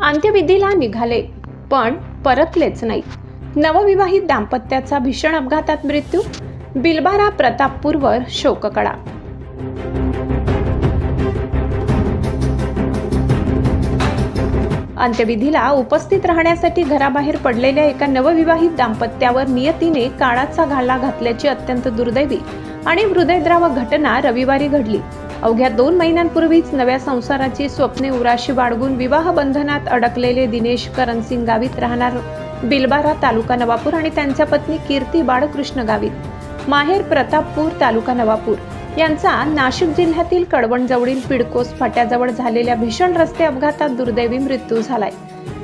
अंत्यविधीला निघाले पण परतलेच नाही। नवविवाहित दाम्पत्याचा भीषण अपघातात मृत्यू। बिलबारा प्रतापपूरवर शोककळा। अंत्यविधीला उपस्थित राहण्यासाठी घराबाहेर पडलेल्या एका नवविवाहित दाम्पत्यावर नियतीने काळाचा घाला घातल्याची अत्यंत दुर्दैवी आणि हृदयद्रावक घटना रविवारी घडली। अवघ्या 2 महिन्यांपूर्वीच नव्या संसाराची स्वप्ने उराशी बाळगून विवाह बंधनात अडकलेले दिनेश करणसिंग गावित, राहणार बिलबारा, तालुका नवापूर, आणि त्यांच्या पत्नी कीर्ती बाळकृष्ण गावित, माहेर प्रतापपूर, तालुका नवापूर, यांचा नाशिक जिल्ह्यातील कळवणजवळील पिडकोस फाट्याजवळ झालेल्या भीषण रस्ते अपघातात दुर्दैवी मृत्यू झालाय।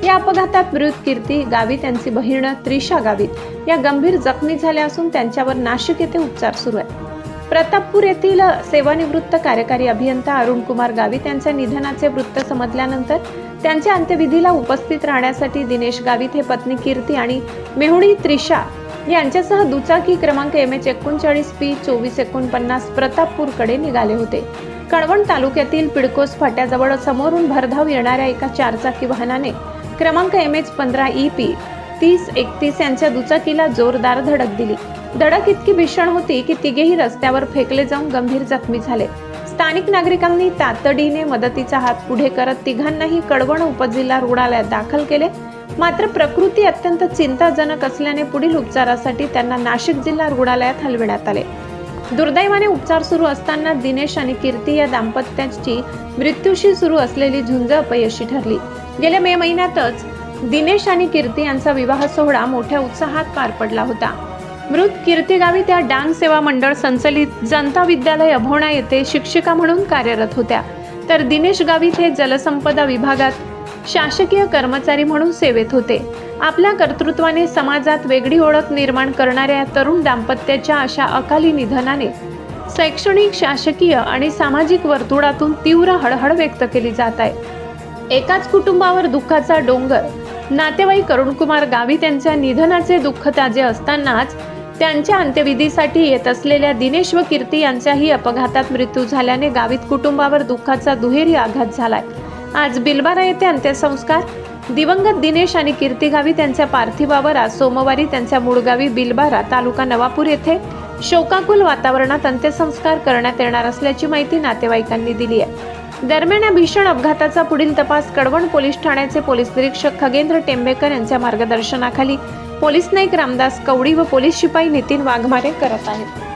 या अपघातात मृत कीर्ती गावित यांची बहीण त्रिशा गावित या गंभीर जखमी झाल्या असून त्यांच्यावर नाशिक येथे उपचार सुरू आहेत। प्रतापपूर येथील सेवानिवृत्त कार्यकारी अभियंता अरुण कुमार गावित यांच्या निधनाचे वृत्त समजल्यानंतर त्यांच्या अंत्यविधीला उपस्थित राहण्यासाठी दिनेश गावित हे पत्नी कीर्ती आणि मेहुणी त्रिशा यांच्यासह दुचाकी क्रमांक MH39P 2449 प्रतापपूरकडे निघाले होते। कळवण तालुक्यातील पिडकोस फाट्याजवळ समोरून भरधाव येणाऱ्या एका 4चाकी वाहनाने क्रमांक MH15EP 3031 यांच्या दुचाकीला जोरदार धडक दिली। धडक इतकी भीषण होती की तिघेही रस्त्यावर फेकले जाऊन गंभीर जखमी झाले। स्थानिक नागरिकांनी तातडीने मदतीचा हात पुढे करत तिघांनाही कळवण उपजिल्हा रुग्णालयात दाखल केले। मात्र प्रकृती अत्यंत चिंताजनक असल्याने पुढील उपचारासाठी त्यांना नाशिक जिल्हा रुग्णालयात हलविण्यात आले। दुर्दैवाने उपचार सुरू असताना दिनेश आणि कीर्ती या दाम्पत्याची मृत्यूशी सुरू असलेली झुंज अपयशी ठरली। गेल्या मे महिन्यातच दिनेश आणि कीर्ती यांचा विवाह सोहळा मोठ्या उत्साहात पार पडला होता। मृत कीर्ती गावित या डान्स सेवा मंडळ संचलित जनता विद्यालय अभोणा येथे शिक्षिका म्हणून कार्यरत होत्या, तर दिनेश गावित हे जलसंपदा विभागात शासकीय कर्मचारी म्हणून सेवेत होते। आपल्या कर्तृत्वाने समाजात वेगळी ओळख निर्माण करणाऱ्या तरुण दाम्पत्याच्या अशा अकाली निधनाने शैक्षणिक, शासकीय आणि सामाजिक वर्तुळातून तीव्र हळहळ व्यक्त केली जात आहे। एकाच कुटुंबावर दुःखाचा डोंगर। नातेवाईक अरुण कुमार गावित यांच्या निधनाचे दुःख ताजे असतानाच त्यांच्या अंत्यविधीसाठी येत असलेल्या दिनेश व कीर्ती यांचाही अपघातात मृत्यू झाल्याने गावित कुटुंबावर दुःखाचा दुहेरी आघात झालाय। आज बिलबारा येथे अंत्यसंस्कार। दिवंगत दिनेश आणि कीर्ती गावित यांच्या पार्थिवावर आज सोमवारी त्यांच्या मूळ गावी बिलबारा, तालुका नवापूर येथे शोकाकुल वातावरणात अंत्यसंस्कार करण्यात येणार असल्याची माहिती नातेवाईकांनी दिली आहे। दरम्यान या भीषण अपघाताचा पुढील तपास कळवण पोलीस ठाण्याचे पोलीस निरीक्षक खगेंद्र टेंबेकर यांच्या मार्गदर्शनाखाली पोलीस नाईक रामदास कवडी व पोलीस शिपाई नितीन वाघमारे करत आहेत।